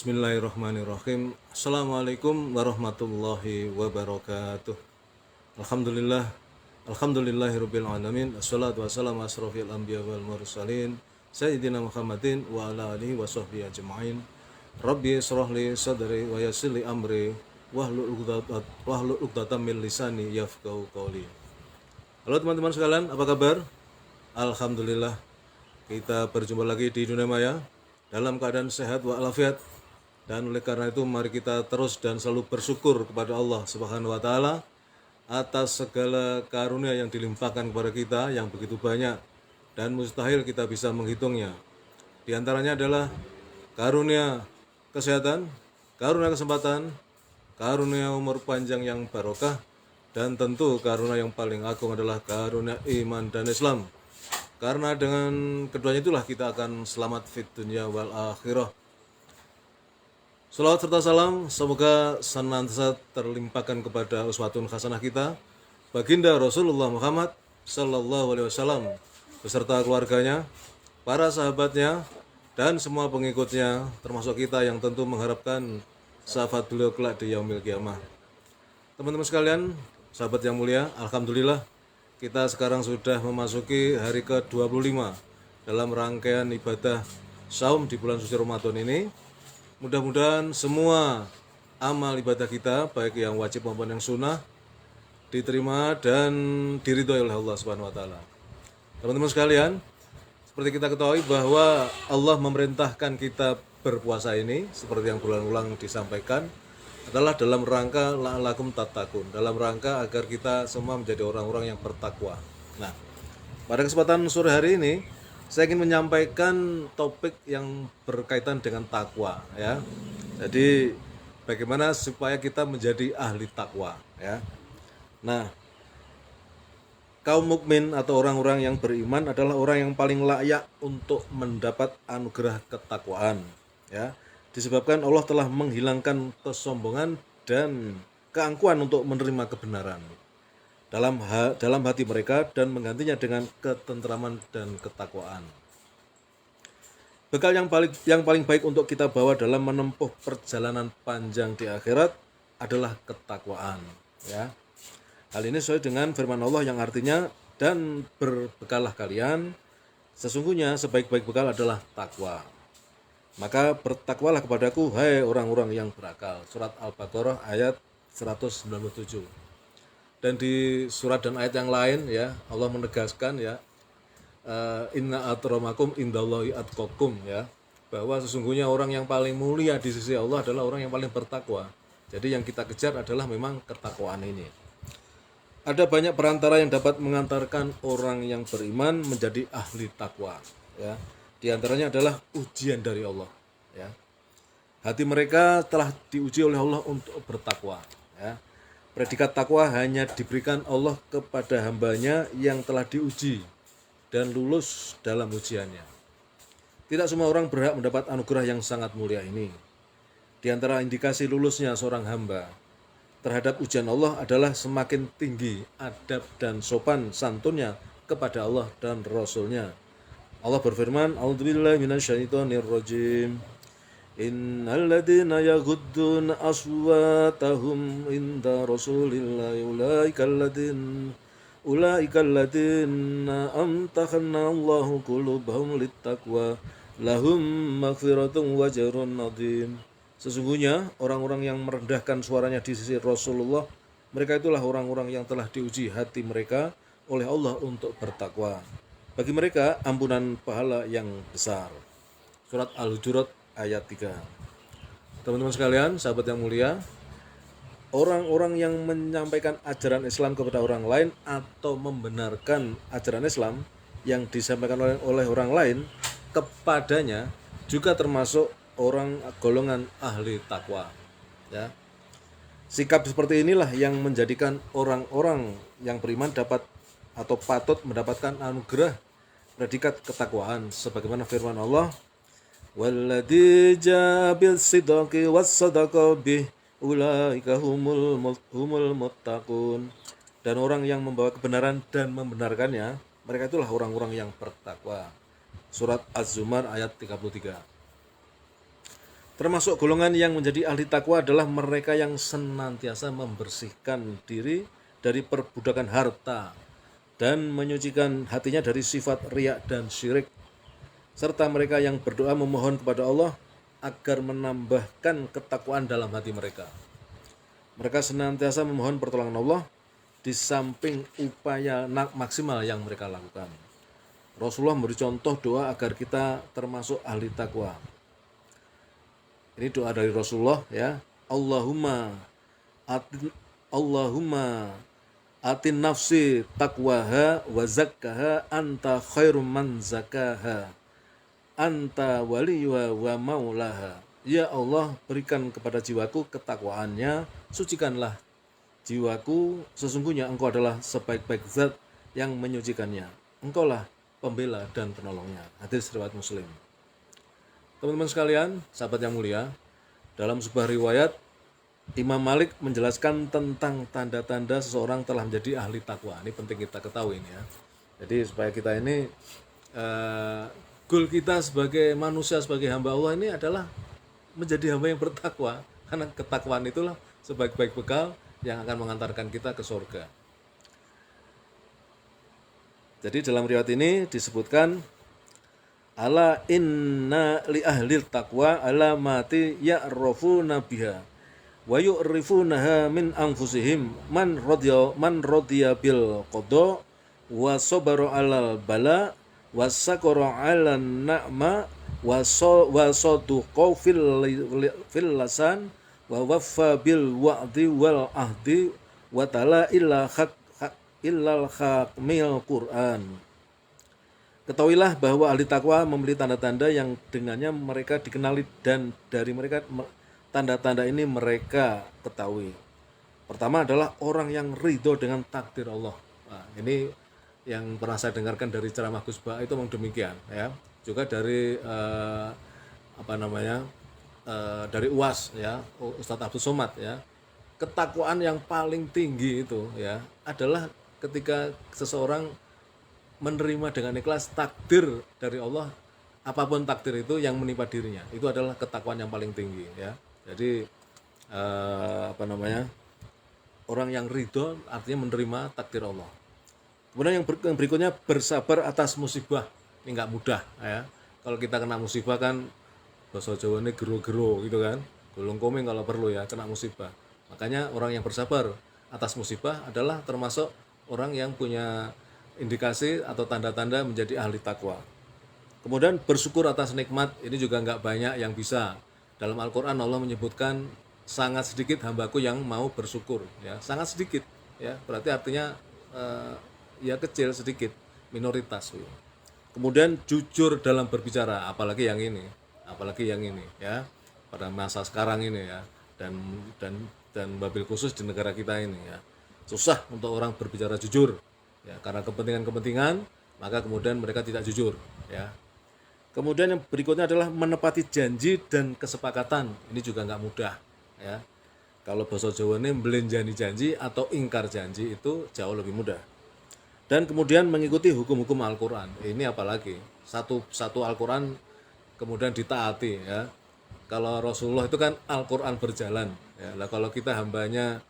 Bismillahirrahmanirrahim. Assalamualaikum warahmatullahi wabarakatuh. Alhamdulillah. Alhamdulillahirabbil alamin. Assalatu wassalamu asrofil anbiya wal mursalin sayyidina Muhammadin wa ala alihi wa sahbihi ajma'in. Rabbi israh li sadri wa yassir li amri wahlul 'uqdatam min lisani yafqahu qawli. Halo teman-teman sekalian, apa kabar? Alhamdulillah, kita berjumpa lagi di dunia maya dalam keadaan sehat walafiat. Dan oleh karena itu mari kita terus dan selalu bersyukur kepada Allah Subhanahu wa taala atas segala karunia yang dilimpahkan kepada kita yang begitu banyak dan mustahil kita bisa menghitungnya. Di antaranya adalah karunia kesehatan, karunia kesempatan, karunia umur panjang yang barokah, dan tentu karunia yang paling agung adalah karunia iman dan Islam. Karena dengan keduanya itulah kita akan selamat fid dunya wal akhirah. Salawat serta salam semoga senantiasa terlimpahkan kepada uswatun hasanah kita, baginda Rasulullah Muhammad sallallahu alaihi wasallam beserta keluarganya, para sahabatnya, dan semua pengikutnya, termasuk kita yang tentu mengharapkan syafaat beliau kelak di yaumil qiyamah. Teman-teman sekalian, sahabat yang mulia, alhamdulillah kita sekarang sudah memasuki hari ke-25 dalam rangkaian ibadah saum di bulan suci Ramadan ini. Mudah-mudahan semua amal ibadah kita, baik yang wajib maupun yang sunnah, diterima dan diridhoi oleh Allah Subhanahu wa taala. Teman-teman sekalian, seperti kita ketahui bahwa Allah memerintahkan kita berpuasa ini seperti yang berulang-ulang disampaikan adalah dalam rangka la'alakum tattaqun, dalam rangka agar kita semua menjadi orang-orang yang bertakwa. Nah, pada kesempatan sore hari ini saya ingin menyampaikan topik yang berkaitan dengan takwa, ya. Jadi bagaimana supaya kita menjadi ahli takwa, ya. Nah, kaum mukmin atau orang-orang yang beriman adalah orang yang paling layak untuk mendapat anugerah ketakwaan, ya. Disebabkan Allah telah menghilangkan kesombongan dan keangkuhan untuk menerima kebenaran dalam hati mereka dan menggantinya dengan ketentraman dan ketakwaan. Bekal yang paling baik untuk kita bawa dalam menempuh perjalanan panjang di akhirat adalah ketakwaan, ya. Hal ini sesuai dengan firman Allah yang artinya, dan berbekallah kalian, sesungguhnya sebaik-baik bekal adalah takwa. Maka bertakwalah kepadaku, hai orang-orang yang berakal. Surat Al-Baqarah ayat 197. Dan di surat dan ayat yang lain, ya, Allah menegaskan, ya, inna akramakum indallahi atqakum, ya, bahwa sesungguhnya orang yang paling mulia di sisi Allah adalah orang yang paling bertakwa. Jadi yang kita kejar adalah memang ketakwaan ini. Ada banyak perantara yang dapat mengantarkan orang yang beriman menjadi ahli takwa, ya. Di antaranya adalah ujian dari Allah, ya. Hati mereka telah diuji oleh Allah untuk bertakwa, ya. Predikat takwa hanya diberikan Allah kepada hambanya yang telah diuji dan lulus dalam ujiannya. Tidak semua orang berhak mendapat anugerah yang sangat mulia ini. Di antara indikasi lulusnya seorang hamba terhadap ujian Allah adalah semakin tinggi adab dan sopan santunnya kepada Allah dan Rasul-Nya. Allah berfirman, A'udzubillahi minasyaitonirrajim. Innal ladzina yaghudduna aswatahum inda Rasulillahi ulaika alladzina amtahanna Allahu qulubahum littaqwa lahum maghfiratun wa ajrun 'adzim. Sesungguhnya orang-orang yang merendahkan suaranya di sisi Rasulullah, mereka itulah orang-orang yang telah diuji hati mereka oleh Allah untuk bertakwa. Bagi mereka ampunan pahala yang besar. Surat Al-Hujurat ayat 3. Teman-teman sekalian, sahabat yang mulia, orang-orang yang menyampaikan ajaran Islam kepada orang lain atau membenarkan ajaran Islam yang disampaikan oleh orang lain kepadanya juga termasuk orang golongan ahli takwa, ya. Sikap seperti inilah yang menjadikan orang-orang yang beriman dapat atau patut mendapatkan anugerah predikat ketakwaan sebagaimana firman Allah, walladzi jaa bis-sidqi was-sadaqa bih ulaika humul muttaqun. Dan orang yang membawa kebenaran dan membenarkannya, mereka itulah orang-orang yang bertakwa. Surat Az-Zumar ayat 33. Termasuk golongan yang menjadi ahli takwa adalah mereka yang senantiasa membersihkan diri dari perbudakan harta dan menyucikan hatinya dari sifat riya dan syirik, serta mereka yang berdoa memohon kepada Allah agar menambahkan ketakwaan dalam hati mereka. Mereka senantiasa memohon pertolongan Allah di samping upaya maksimal yang mereka lakukan. Rasulullah memberi contoh doa agar kita termasuk ahli takwa. Ini doa dari Rasulullah ya. Allahumma atin nafsi taqwaha wa zakkaha anta khairum man zakaha anta waliyuha wa maulaha. Ya Allah, berikan kepada jiwaku ketakwaannya, sucikanlah jiwaku, sesungguhnya engkau adalah sebaik-baik zat yang menyucikannya. Engkaulah pembela dan penolongnya. Hadis riwayat Muslim. Teman-teman sekalian, sahabat yang mulia, dalam sebuah riwayat Imam Malik menjelaskan tentang tanda-tanda seseorang telah menjadi ahli takwa. Ini penting kita ketahui ya. Jadi supaya kita ini goal kita sebagai manusia, sebagai hamba Allah ini adalah menjadi hamba yang bertakwa. Karena ketakwaan itulah sebaik-baik bekal yang akan mengantarkan kita ke surga. Jadi dalam riwayat ini disebutkan ala inna li ahlil taqwa alamati ya'rafuna biha wa yu'rifunaha min anfusihim man radiya bil qada wa sabara alal bala wa sakara alan na'ma wa saduqa fil lasan wa waffa bil wa'di wal ahdi wa tala illal khatmil Qur'an. Ketahuilah bahwa ahli takwa memiliki tanda-tanda yang dengannya mereka dikenali dan dari mereka tanda-tanda ini mereka ketahui. Pertama adalah orang yang ridho dengan takdir Allah. Nah, ini yang pernah saya dengarkan dari ceramah Gus Ba itu memang demikian ya. Juga dari dari UAS ya, Ustadz Abdul Somad ya. Ketakwaan yang paling tinggi itu ya adalah ketika seseorang menerima dengan ikhlas takdir dari Allah, apapun takdir itu yang menimpa dirinya, itu adalah ketakwaan yang paling tinggi ya. Jadi orang yang ridho artinya menerima takdir Allah. Kemudian yang berikutnya bersabar atas musibah. Ini nggak mudah ya. Kalau kita kena musibah kan bahasa Jawa ini gero-gero gitu kan, gulung komeng kalau perlu ya, kena musibah. Makanya orang yang bersabar atas musibah adalah termasuk orang yang punya indikasi atau tanda-tanda menjadi ahli takwa. Kemudian bersyukur atas nikmat, ini juga nggak banyak yang bisa. Dalam Al-Quran Allah menyebutkan sangat sedikit hambaku yang mau bersyukur, ya sangat sedikit, ya berarti artinya ya kecil sedikit, minoritas. Kemudian jujur dalam berbicara, apalagi yang ini ya pada masa sekarang ini ya, dan wabil khusus di negara kita ini ya, susah untuk orang berbicara jujur. Ya, karena kepentingan-kepentingan, maka kemudian mereka tidak jujur. Ya. Kemudian yang berikutnya adalah menepati janji dan kesepakatan. Ini juga nggak mudah. Ya. Kalau bahasa Jawa ini belenjani janji atau ingkar janji itu jauh lebih mudah. Dan kemudian mengikuti hukum-hukum Al-Quran. Ini apalagi satu Al-Quran kemudian ditaati. Ya. Kalau Rasulullah itu kan Al-Quran berjalan. Ya. Lah kalau kita hambanya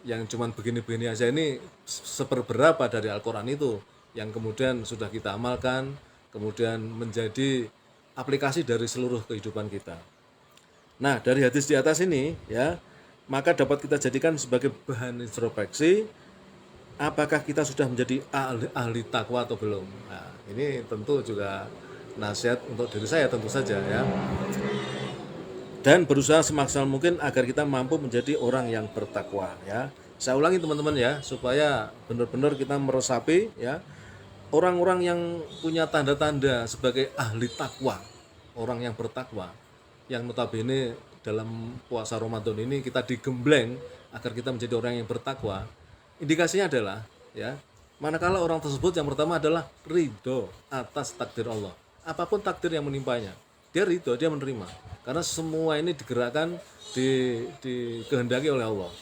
yang cuman begini-begini aja, ini seperberapa dari Al-Quran itu yang kemudian sudah kita amalkan, kemudian menjadi aplikasi dari seluruh kehidupan kita. Nah, dari hadis di atas ini ya, maka dapat kita jadikan sebagai bahan introspeksi apakah kita sudah menjadi ahli takwa atau belum. Nah, ini tentu juga nasihat untuk diri saya tentu saja ya. Dan berusaha semaksimal mungkin agar kita mampu menjadi orang yang bertakwa ya. Saya ulangi teman-teman ya, supaya benar-benar kita meresapi ya orang-orang yang punya tanda-tanda sebagai ahli takwa, orang yang bertakwa, yang notabene dalam puasa Ramadan ini kita digembleng agar kita menjadi orang yang bertakwa. Indikasinya adalah ya, manakala orang tersebut yang pertama adalah ridho atas takdir Allah, apapun takdir yang menimpanya. Dia ridho, dia menerima. Karena semua ini digerakkan, dikehendaki oleh Allah.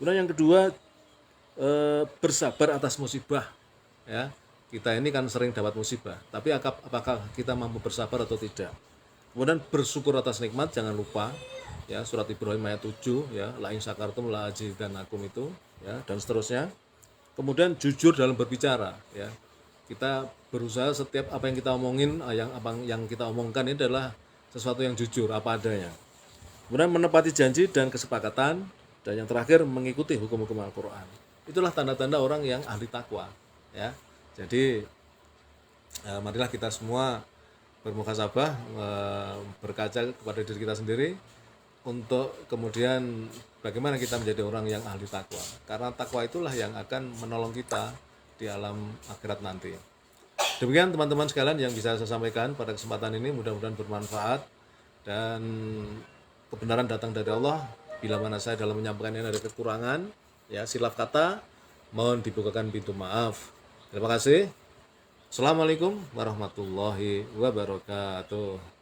Kemudian yang kedua, bersabar atas musibah. Ya, kita ini kan sering dapat musibah. Tapi apakah kita mampu bersabar atau tidak? Kemudian bersyukur atas nikmat, jangan lupa ya, surat Ibrahim ayat 7 ya, la in syakartum la azidannakum itu ya, dan seterusnya. Kemudian jujur dalam berbicara ya. Kita berusaha setiap apa yang kita omongin, yang kita omongkan ini adalah sesuatu yang jujur apa adanya. Kemudian menepati janji dan kesepakatan, dan yang terakhir mengikuti hukum-hukum Al-Qur'an. Itulah tanda-tanda orang yang ahli takwa ya. Jadi marilah kita semua bermuhasabah, berkaca kepada diri kita sendiri untuk kemudian bagaimana kita menjadi orang yang ahli takwa. Karena takwa itulah yang akan menolong kita di alam akhirat nanti. Demikian teman-teman sekalian yang bisa saya sampaikan pada kesempatan ini, mudah-mudahan bermanfaat dan kebenaran datang dari Allah. Bila mana saya dalam menyampaikan ini ada kekurangan, ya silap kata, mohon dibukakan pintu maaf. Terima kasih. Assalamualaikum warahmatullahi wabarakatuh.